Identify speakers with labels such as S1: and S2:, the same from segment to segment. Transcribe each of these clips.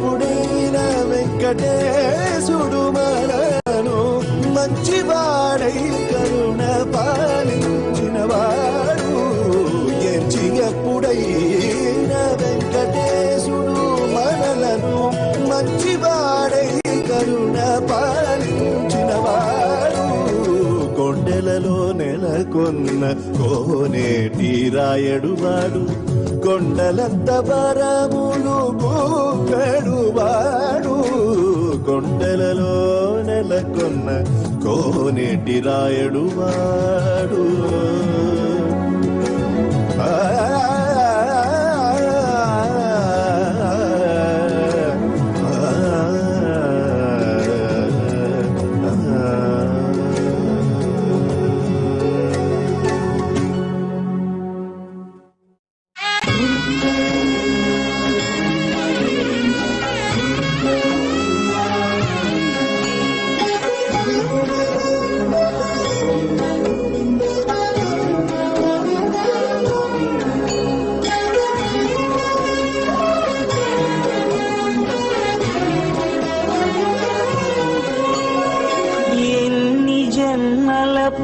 S1: ఎప్పుడైనా వెంకటేశుడు మనను మంచివాడై కరుణ పాలించినవాడు. ఎంచి ఎప్పుడైనా వెంకటేశుడు మనలను మంచివాడై కరుణ పాలించినవాడు. కొండలలో నెలకొన్న కోనేటి రాయడువాడు, కొండలంత వరములు గోపెడువాడు. కొండలలో నెలకొన్న కోనేటి రాయడువాడు.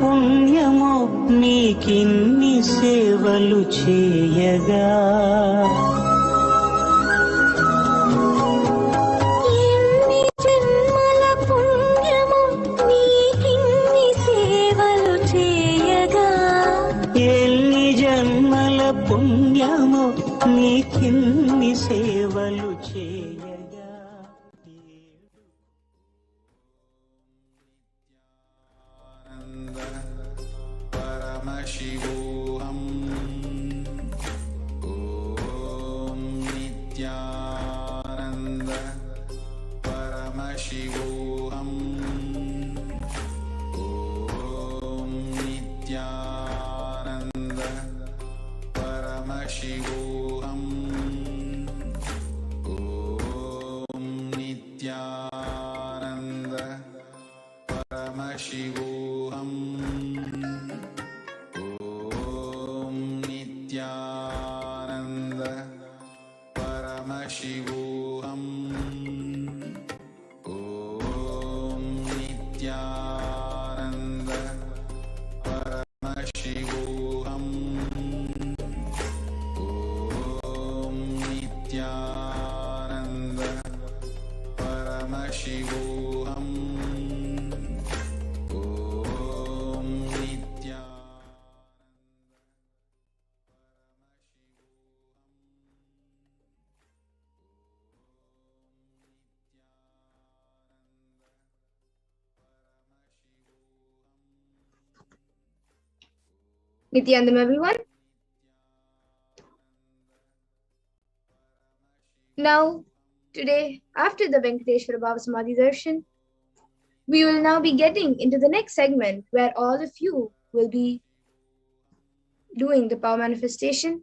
S2: పుణ్యము నీకిన్ని సేవలు చేయగా,
S3: ఎన్ని జన్మల పుణ్యము నీకిన్ని సేవలు చేయగా,
S2: ఎన్ని జన్మల పుణ్యము నీకిన్ని సేవలు చేయగా.
S4: शिवोऽहम् ॐ नित्यानन्द परमशिवोऽहम् ॐ नित्यानन्द परमशिवोऽहम् ॐ नित्यानन्द परमशिवोऽहम् नित्यानन्द परमशिवोऽहम् ॐ नित्यानन्द परमशिवोऽहम् ॐ नित्यानन्द परमशिवोऽहम्
S5: Nityanandam, everyone. Now, today, after the Venkateshwara Bhava Samadhi Darshan, we will now be getting into the next segment where all of you will be doing the power manifestation,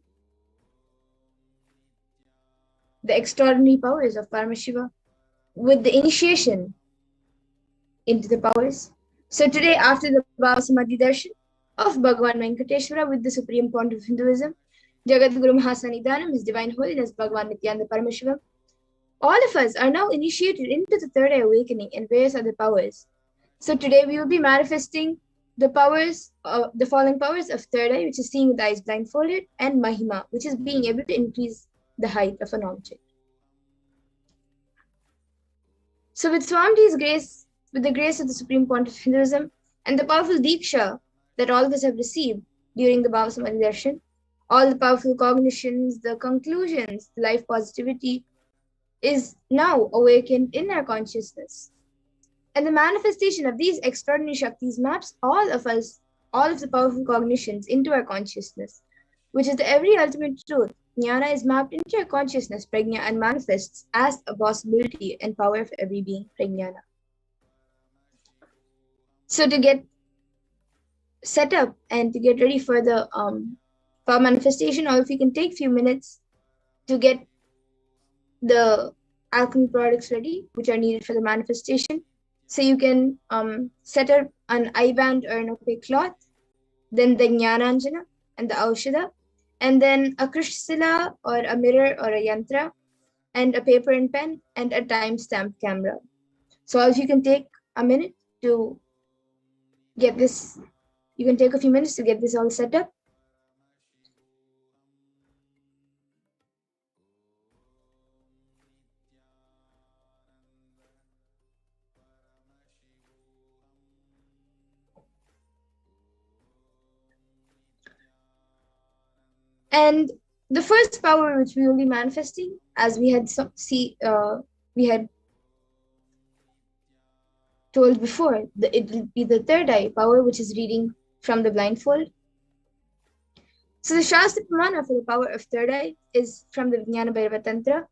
S5: the extraordinary powers of Paramashiva, with the initiation into the powers. So today, after the Bhava Samadhi Darshan of Bhagavan Venkateshwara with the Supreme Pontiff of Hinduism, Jagat Guru Mahasanidhanam, His Divine Holiness Bhagavan Nityananda Paramashiva, all of us are now initiated into the third eye awakening and various other powers. So today we will be manifesting the powers, the following powers of third eye, which is seeing with eyes blindfolded, and Mahima, which is being able to increase the height of an object. So with Swamiji's grace, with the grace of the Supreme Pontiff of Hinduism, and the powerful Diksha that all of us have received during the Bhava Samadhi Darshan, all the powerful cognitions, the conclusions, the life positivity is now awakened in our consciousness. And the manifestation of these extraordinary Shaktis maps all of us, all of the powerful cognitions into our consciousness, which is the every ultimate truth. Jnana is mapped into our consciousness, prajna, and manifests as a possibility and power of every being, prajnana. So to get set up and to get ready for the power manifestation, or if you can take a few minutes to get the alchemy products ready, which are needed for the manifestation. So you can set up an eye band or an opaque cloth, then the Jnananjana and the Aushadha, and then a Krishsila or a mirror or a yantra, and a paper and pen, and a time-stamped camera. So if you can take a minute to get this, you can take a few minutes to get this all set up. And the first power which we will be manifesting, as we had we had told before, it will be the third eye power, which is reading from the blindfold. So the Shastra Pramana for the power of third eye is from the Vijnana Bhairava Tantra.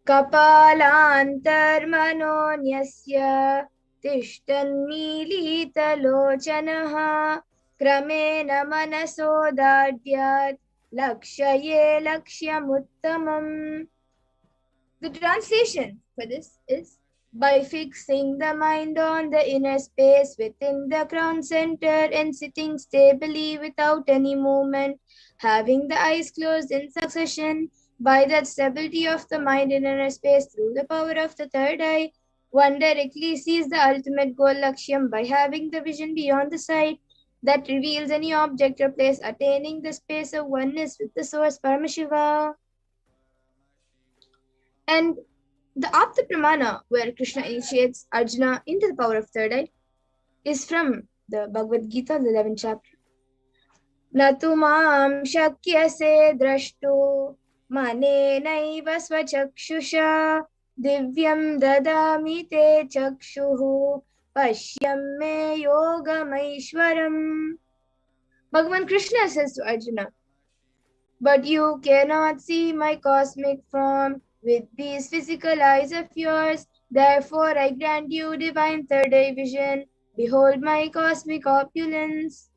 S5: Kapalantarmanonyasya tishtannilitalochanaha kramena manasodadyat lakshaye lakshyamuttamam. The translation for this is, by fixing the mind on the inner space within the crown center and sitting stably without any movement, having the eyes closed in succession, by that stability of the mind in inner space through the power of the third eye, one directly sees the ultimate goal Lakshyam by having the vision beyond the sight that reveals any object or place, attaining the space of oneness with the source Paramashiva. And the Apta Pramana, where Krishna initiates Arjuna into the power of third eye, is from the Bhagavad Gita, the 11th chapter. Natu mam shakyase drashto manenaiva svachakshusha divyam dadami te chakshuhu pashyam me yogamaishwaram. Bhagavan Krishna says to Arjuna, but you cannot see my cosmic form with these physical eyes of yours. Therefore, I grant you divine third eye vision. Behold my cosmic opulence.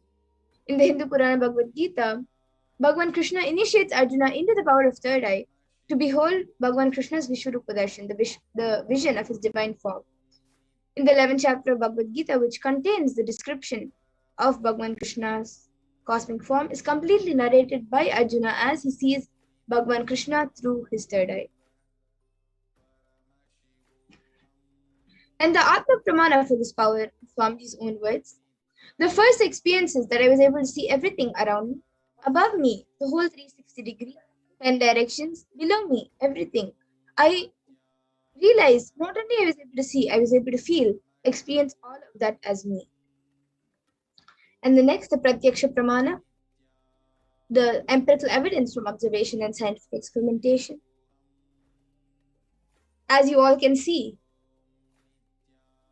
S5: In the Hindu Purana Bhagavad Gita, Bhagavan Krishna initiates Arjuna into the power of third eye to behold Bhagavan Krishna's Vishwarupa Darshan, the vision of his divine form. In the 11th chapter of Bhagavad Gita, which contains the description of Bhagavan Krishna's cosmic form, is completely narrated by Arjuna as he sees Bhagavan Krishna through his third eye. And the Atma Pramana for this power, Swamiji's own words, the first experience is that I was able to see everything around me, above me, the whole 360 degree, 10 directions, below me, everything. I realized not only I was able to see, I was able to feel, experience all of that as me. And the next, the Pratyaksha Pramana, the empirical evidence from observation and scientific experimentation. As you all can see,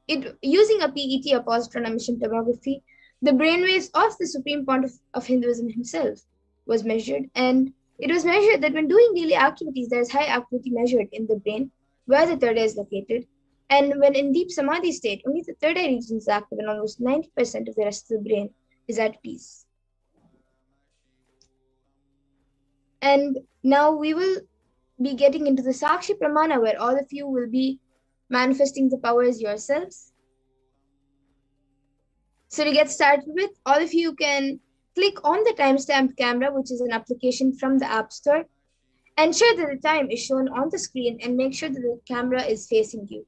S5: using a PET, a positron emission tomography, the brainwaves of the Supreme Pontiff of Hinduism himself was measured, and it was measured that when doing daily activities, there is high activity measured in the brain where the third eye is located, and when in deep samadhi state, only the third eye region is active and almost 90% of the rest of the brain is at peace. And now we will be getting into the Sakshi Pramana, where all of you will be manifesting the powers yourselves. So to get started with, all of you can click on the timestamp camera, which is an application from the App Store, and ensure that the time is shown on the screen and make sure that the camera is facing you.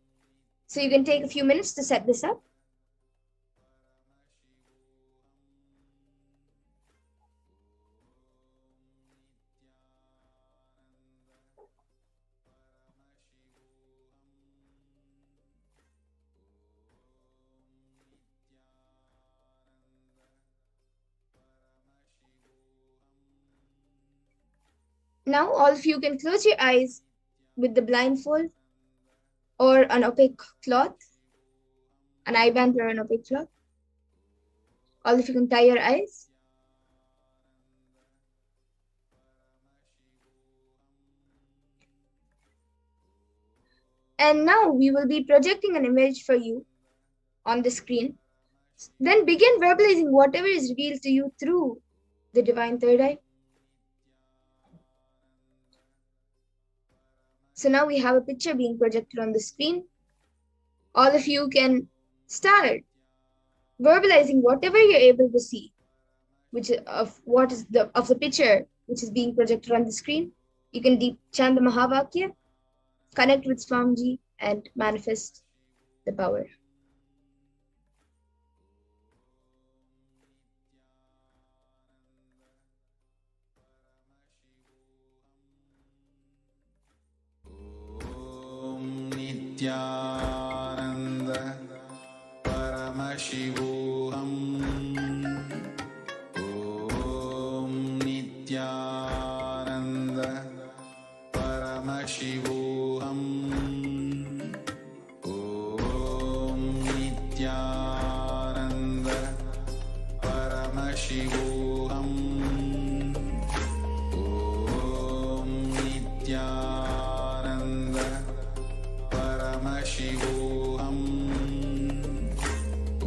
S5: So you can take a few minutes to set this up. Now all of you can close your eyes with the blindfold or an opaque cloth, an eye band or an opaque cloth. All of you can tie your eyes. And now we will be projecting an image for you on the screen. Then begin verbalizing whatever is revealed to you through the divine third eye. So now we have a picture being projected on the screen. All of you can start verbalizing whatever you're able to see, which is of the picture which is being projected on the screen. You can chant the Mahavakya, connect with Swamiji, and manifest the power.
S4: Nityanand परमशिवोऽहम् ॐ नित्यानन्द परमशिवोऽहम् ॐ नित्यानन्द परमशिवोऽहम् ॐ नित्यानन्द परमशिवोऽहम्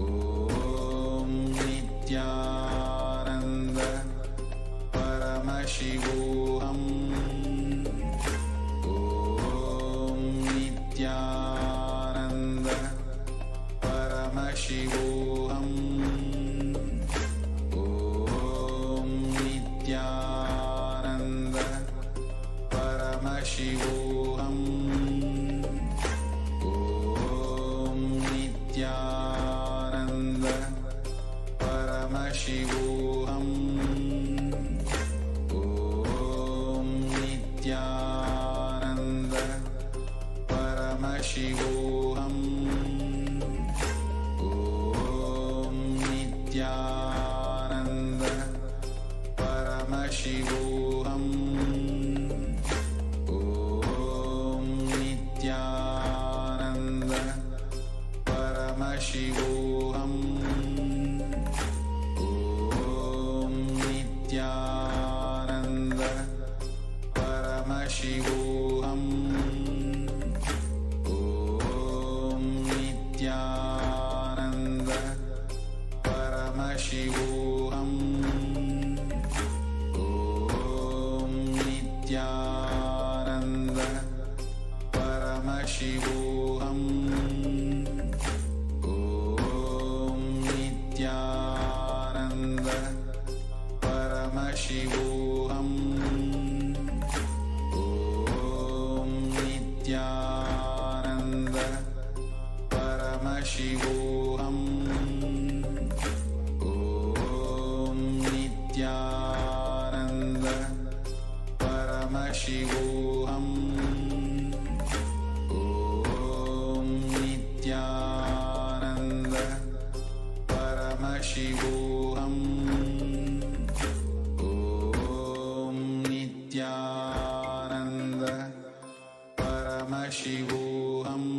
S4: ॐ नित्यानन्द परमशिवोऽहम् ॐ नित्यानन्द परमशिवोऽहम् ॐ नित्यानन्द परमशिवोऽहम् नित्यानन्द परमशिवोऽहम् ॐ नित्यानन्द परमशिवोऽहम् ॐ नित्यानन्द परमशिवोऽहम् ॐ नित्यानन्द परमशिवोऽहम् ॐ नित्यानन्द परमशिवोऽहम् ॐ नित्यानन्द परमशिवोऽहम् ॐ नित्यानन्द परमशिवोऽहम् नित्यानन्द परमशिवोऽहम् ॐ नित्यानन्द परमशिवोऽहम् ॐ नित्यानन्द परमशिवोऽहम् ॐ नित्यानन्द परमशिवोऽहम् ॐ नित्यानन्द परमशिवोऽहम्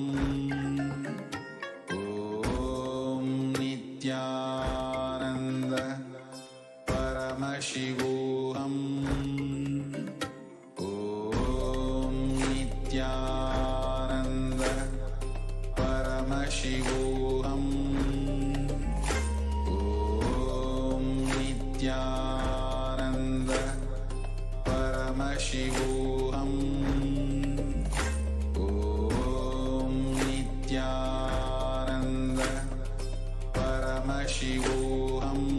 S4: ॐ नित्यानन्द परमशिवोऽहम् ॐ नित्यानन्द परमशिवोऽहम् ॐ नित्यानन्द परमशिवोऽहम् ॐ नित्यानन्द परमशिवोऽहम्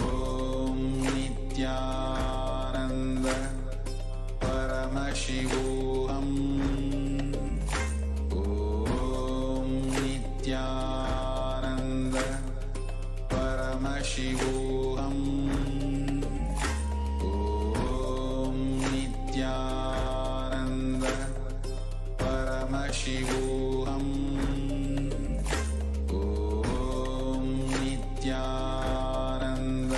S4: ॐ नित्यानन्द परमशिवोऽहम् ॐ नित्यानन्द परमशिवोऽहम् ॐ नित्यानन्द परमशिवोऽहम् ॐ नित्यानन्द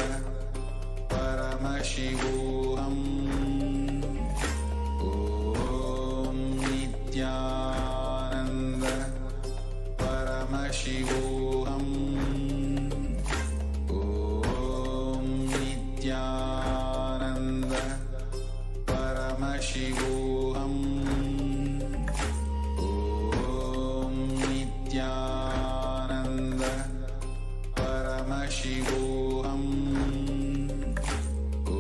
S4: परमशिवोऽहम् ॐ नित्यानन्द परमशिवोऽहम् ॐ नित्यानन्द परमशिवोऽहम् ॐ नित्यानन्द परमशिवोऽहम् ॐ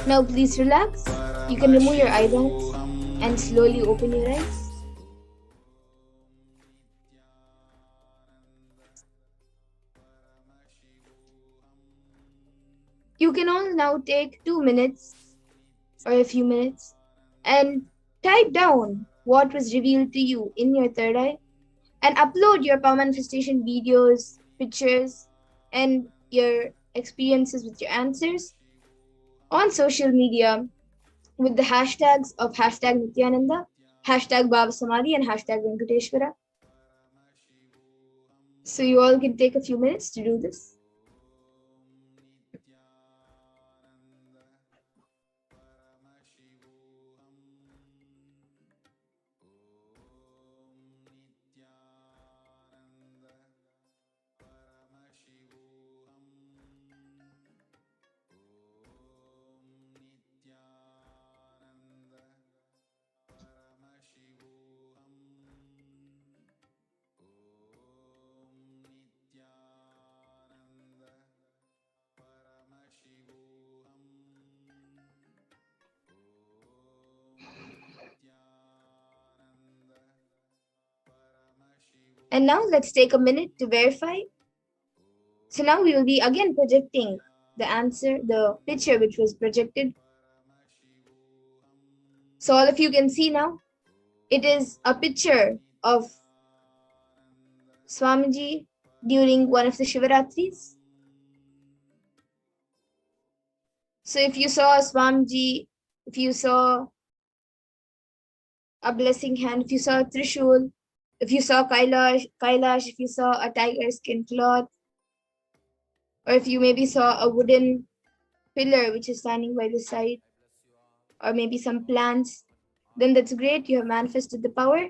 S5: Now please relax. You can remove your eyebands and slowly open your eyes. You can all now take 2 minutes or a few minutes and type down what was revealed to you in your third eye and upload your power manifestation videos, pictures, and your experiences with your answers on social media with the hashtags of hashtag Nityananda, hashtag Bhava Samadhi, and hashtag Venkateshwara. So you all can take a few minutes to do this. And now let's take a minute to verify. So now we will be again projecting the answer, the picture which was projected. So all of you can see now, it is a picture of Swamiji during one of the Shivaratris. So if you saw Swamiji, if you saw a blessing hand, if you saw a Trishul, if you saw Kailash, if you saw a tiger skin cloth, or if you maybe saw a wooden pillar which is standing by the side, or maybe some plants, then that's great. You have manifested the power.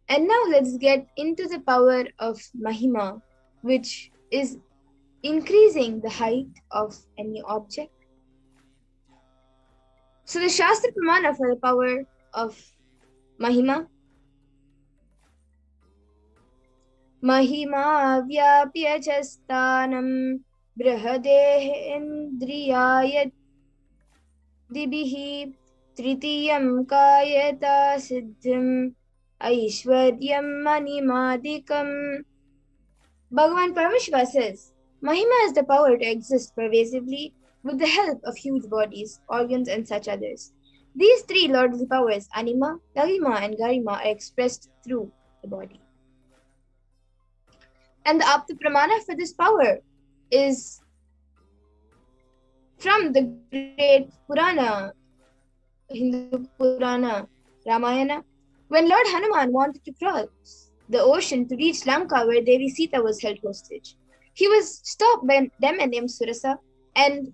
S5: And now let's get into the power of Mahima, which is increasing the height of any object. So the Shastra Pramana for the power of Mahima. Mahima vyapya chastanam brahadeh indriyayat dibihi tritiyam kayata siddhim aishwaryam manimadikam. Bhagavan Parameshwara says, Mahima is the power to exist pervasively with the help of huge bodies, organs, and such others. These three lordly powers, Anima, Lalima, and Garima, are expressed through the body. And the Apta Pramana for this power is from the great Purana, Hindu Purana, Ramayana, when Lord Hanuman wanted to cross the ocean to reach Lanka where Devi Sita was held hostage. He was stopped by a demon named Surasa, and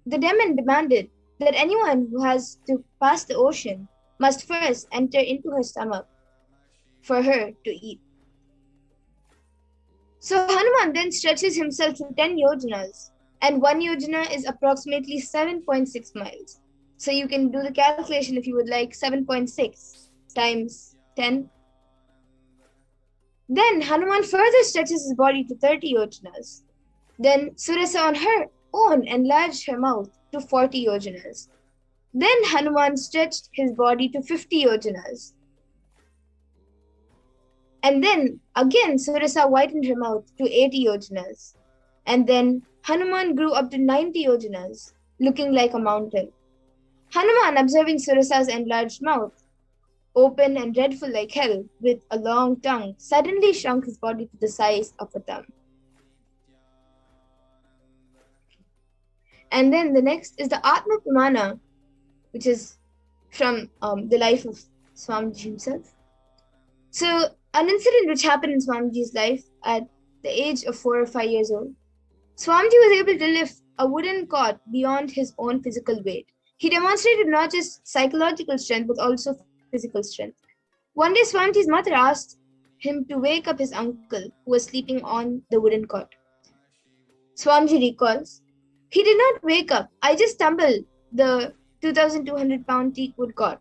S5: the demon demanded that anyone who has to pass the ocean must first enter into her stomach for her to eat. So Hanuman then stretches himself to 10 yojanas, and 1 yojana is approximately 7.6 miles. So you can do the calculation if you would like. 7.6 times 10. Then Hanuman further stretches his body to 30 yojanas. Then Surasa on her own enlarged her mouth to 40 yojanas. Then Hanuman stretched his body to 50 yojanas. And then again Surasa widened her mouth to 80 yojanas. And then Hanuman grew up to 90 yojanas, looking like a mountain. Hanuman, observing Surasa's enlarged mouth, open and dreadful like hell, with a long tongue, suddenly shrunk his body to the size of a thumb. And then the next is the Atma Pramana, which is from the life of Swamiji himself. So an incident which happened in Swamiji's life at the age of 4 or 5 years old. Swamiji was able to lift a wooden cot beyond his own physical weight. He demonstrated not just psychological strength but also physical strength. One day Swamiji's mother asked him to wake up his uncle who was sleeping on the wooden cot. Swamiji recalls, "He did not wake up. I just stumbled the 2,200-pound teak wood cot.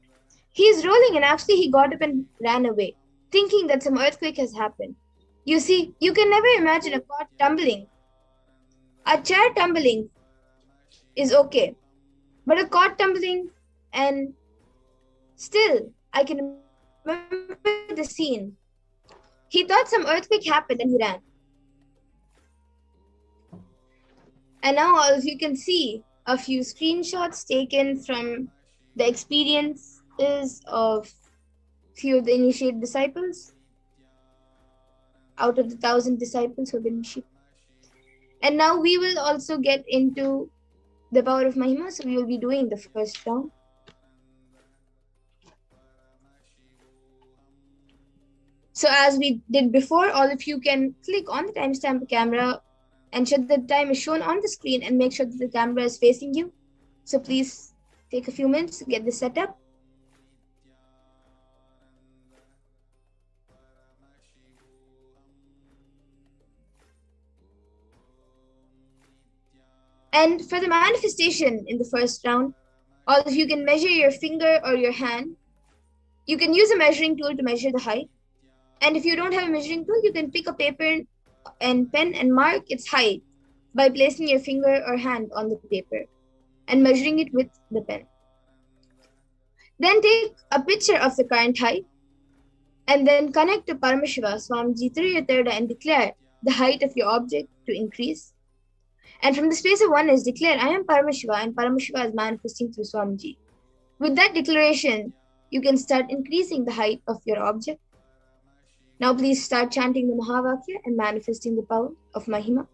S5: He is rolling and actually he got up and ran away, thinking that some earthquake has happened. You see, you can never imagine a pot tumbling. A chair tumbling is okay, but a cot tumbling, and still, I can remember the scene. He thought some earthquake happened and he ran. And now all of you can see a few screenshots taken from the experiences of few of the initiated disciples out of the 1,000 disciples who have been initiated. And now we will also get into the power of Mahima. So we will be doing the first round. So as we did before, all of you can click on the timestamp camera, ensure the time is shown on the screen, and make sure that the camera is facing you. So please take a few minutes to get this set up. And for the manifestation in the first round, all of you can measure your finger or your hand. You can use a measuring tool to measure the height. And if you don't have a measuring tool, you can pick a paper and pen and mark its height by placing your finger or hand on the paper and measuring it with the pen. Then take a picture of the current height and then connect to Paramashiva, Swamiji, through your third eye and declare the height of your object to increase. And from the space of oneness, declare, I am Paramashiva, and Paramashiva is manifesting through Swamiji. With that declaration, you can start increasing the height of your object. Now please start chanting the Mahavakya and manifesting the power of Mahima.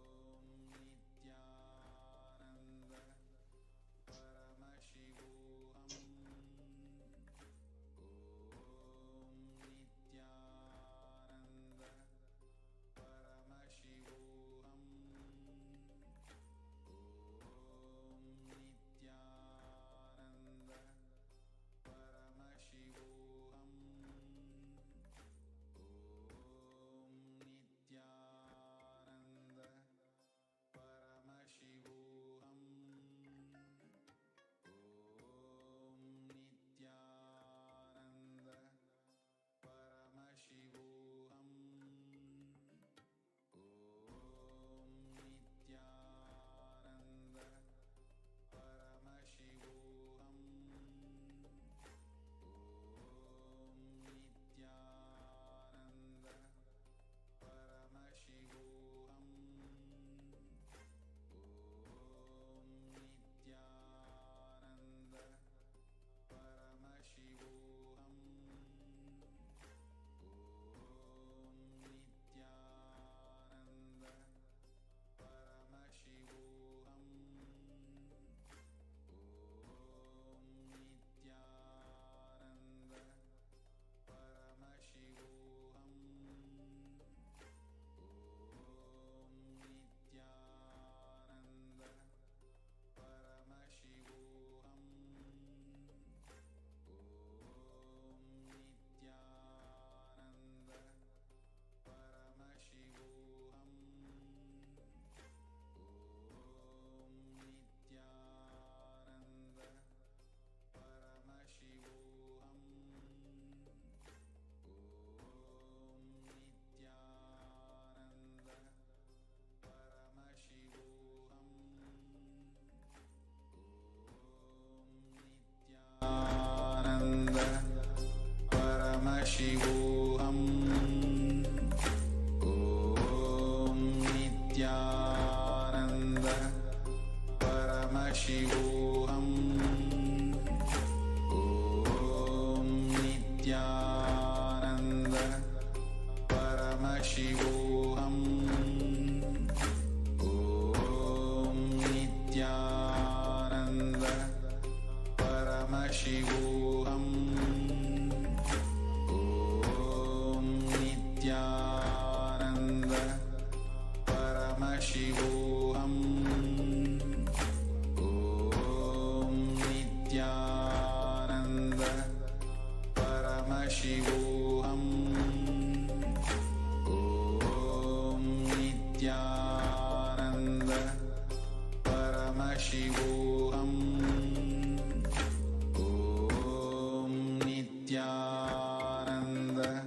S4: Nityananda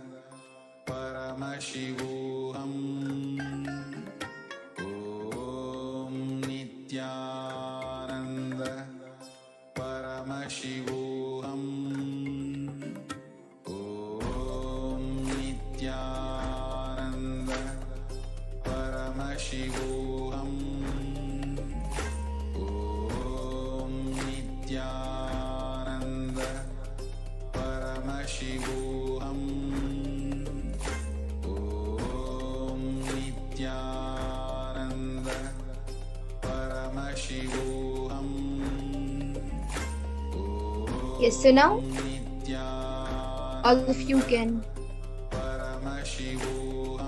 S4: Paramashivoham परमशिवोऽहम् ॐ नित्यानन्द परमशिवोऽहम्
S5: Yes, so now all of you can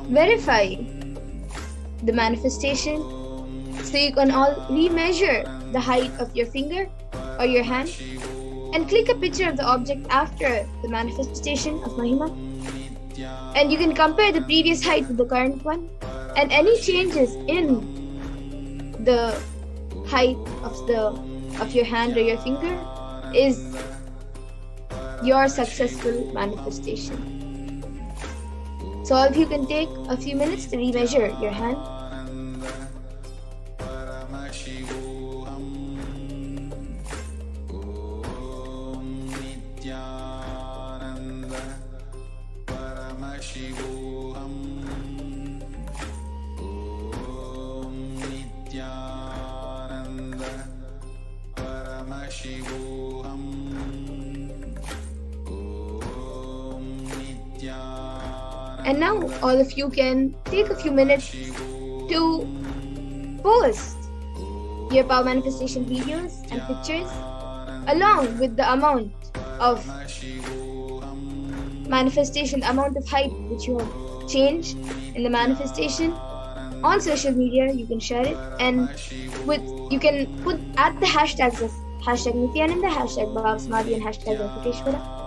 S5: verify the manifestation, so you can all remeasure the height of your finger or your hand and click a picture of the object after the manifestation of Mahima, and you can compare the previous height with the current one, and any changes in the height of your hand or your finger is your successful manifestation. So all of you can take a few minutes to remeasure your hand. And now all of you can take a few minutes to post your power manifestation videos and pictures along with the amount of manifestation, amount of height which you have changed in the manifestation on social media. You can share it, and you can put at the hashtags of hashtag Nityananda, hashtag Bhava Samadhi, and hashtag VENKATESHWARA.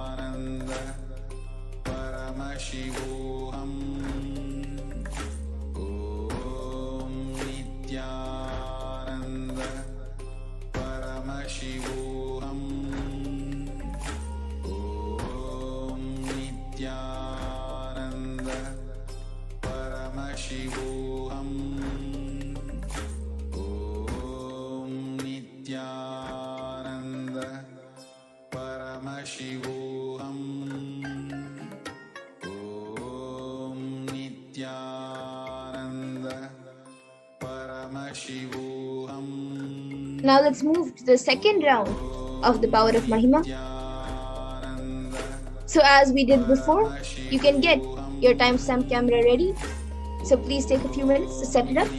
S5: Now let's move to the second round of the power of Mahima. So as we did before, you can get your timestamp camera ready. So please take a few minutes to set it up.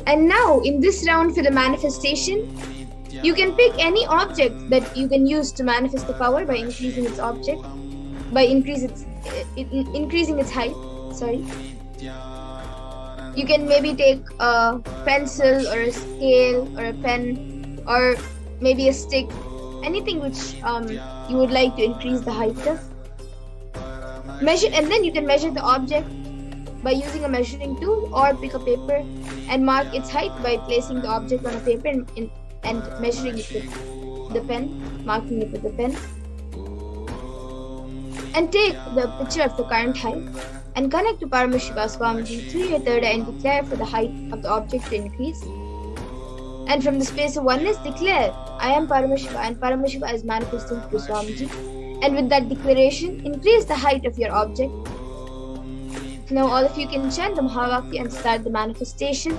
S5: And now in this round for the manifestation, you can pick any object that you can use to manifest the power by increasing its object, by increasing its height. Sorry. You can maybe take a pencil or a scale or a pen or maybe a stick, anything which you would like to increase the height of. Measure, and then you can measure the object by using a measuring tool, or pick a paper and mark its height by placing the object on a paper and measuring it with the pen, marking it with the pen. And take the picture of the current height and connect to Paramashiva Swamiji through your third eye and declare for the height of the object to increase. And from the space of oneness, declare, I am Paramashiva, and Paramashiva is manifesting through Swamiji. And with that declaration, increase the height of your object. Now all of you can chant the Mahavakya and start the manifestation.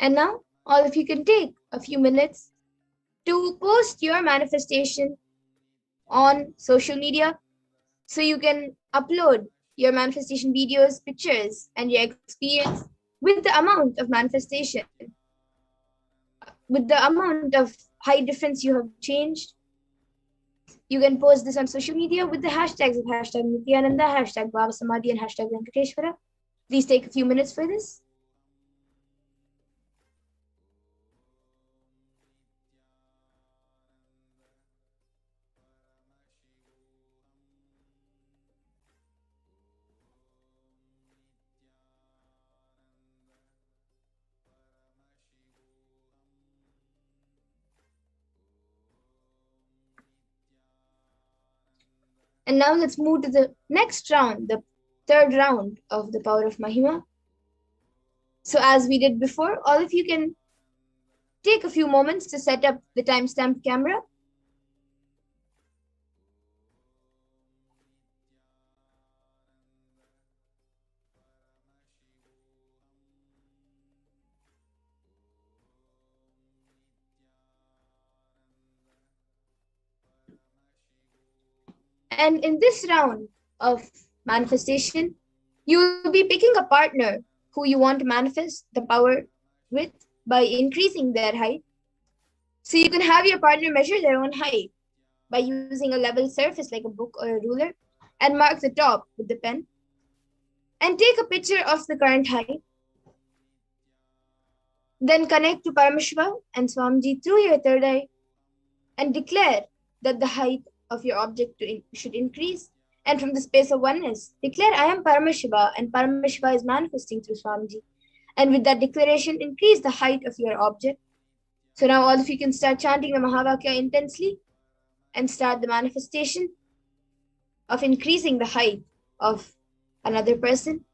S5: And now, all of you can take a few minutes to post your manifestation on social media. So you can upload your manifestation videos, pictures, and your experience with the amount of manifestation, with the amount of high difference you have changed. You can post this on social media with the hashtags of hashtag Nityananda, hashtag Bhava Samadhi, and hashtag Venkateshwara. Please take a few minutes for this. And now let's move to the next round, the third round of the power of Mahima. So as we did before, all of you can take a few moments to set up the timestamp camera. And in this round of manifestation, you will be picking a partner who you want to manifest the power with by increasing their height. So you can have your partner measure their own height by using a level surface like a book or a ruler and mark the top with the pen. And take a picture of the current height. Then connect to Paramashiva and Swamiji through your third eye and declare that the height of your object should increase. And from the space of oneness, declare I am Paramashiva and Paramashiva is manifesting through Swamiji. And with that declaration, increase the height of your object. So now all of you can start chanting the Mahavakya intensely and start the manifestation of increasing the height of another person.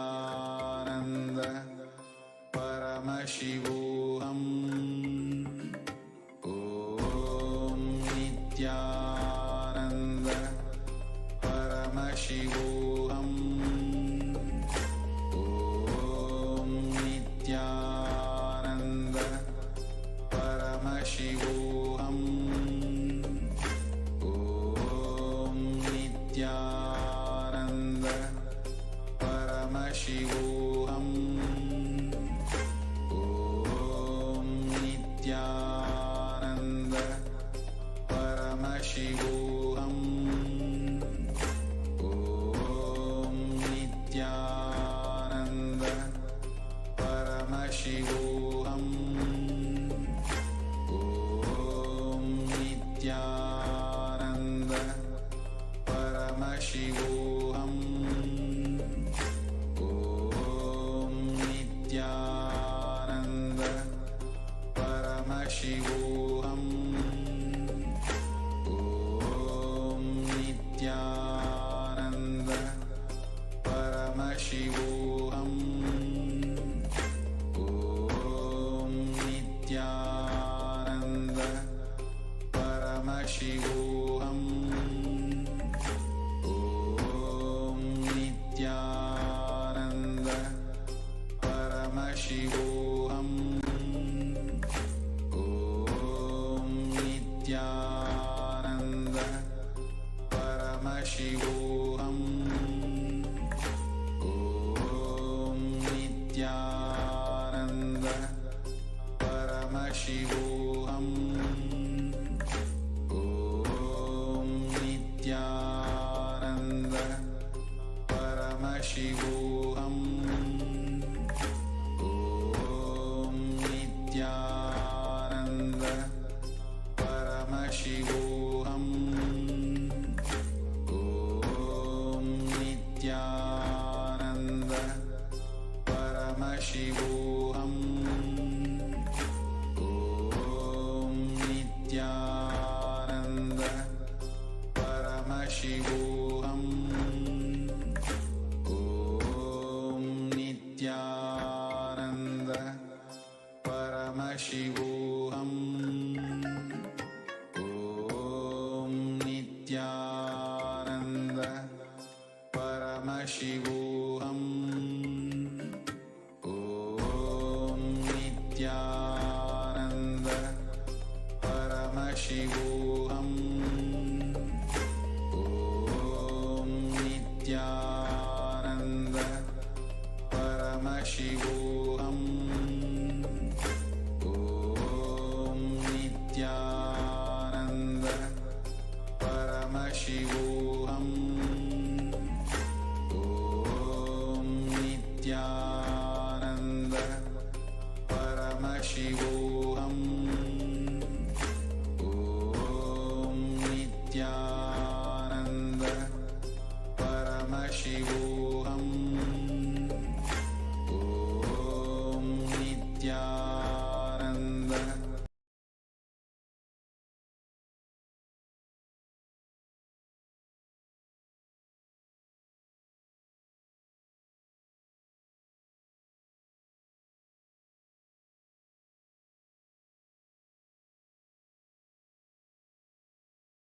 S4: Nityanand परमशिवोऽहम् ॐ नित्यानन्द परमशिवोऽहम् ॐ नित्यानन्द परमशिवोऽहम् ॐ नित्यानन्द परमशिवोऽहम् ॐ नित्यानन्द परमशिवोऽहम् ॐ नित्यानन्द परमशिवोऽहम् ॐ नित्यानन्द परमशिवोऽहम् नित्यानन्द परमशिवोऽहम् ॐ नित्यानन्द परमशिवोऽहम् ॐ नित्यानन्द परमशिवोऽहम् ॐ नित्यानन्द परमशिवोऽहम् ॐ नित्यानन्द परमशिवोऽहम् ॐ नित्यानन्द परमशिवोऽहम् ॐ नित्यानन्द परमशिवोऽहम् ॐ परमशिवोऽहम् ॐ नित्यानन्द परमशिवोऽहम् ॐ नित्यानन्द परमशिवोऽहम् ॐ नित्यानन्द परमशिवोऽहम् ॐ नित्यानन्द परमशिवोऽहम् ॐ नित्यानन्द परमशिवोऽहम् ॐ नित्यानन्द परमशिवोऽहम् ॐ नित्यानन्द परमशिवोऽहम्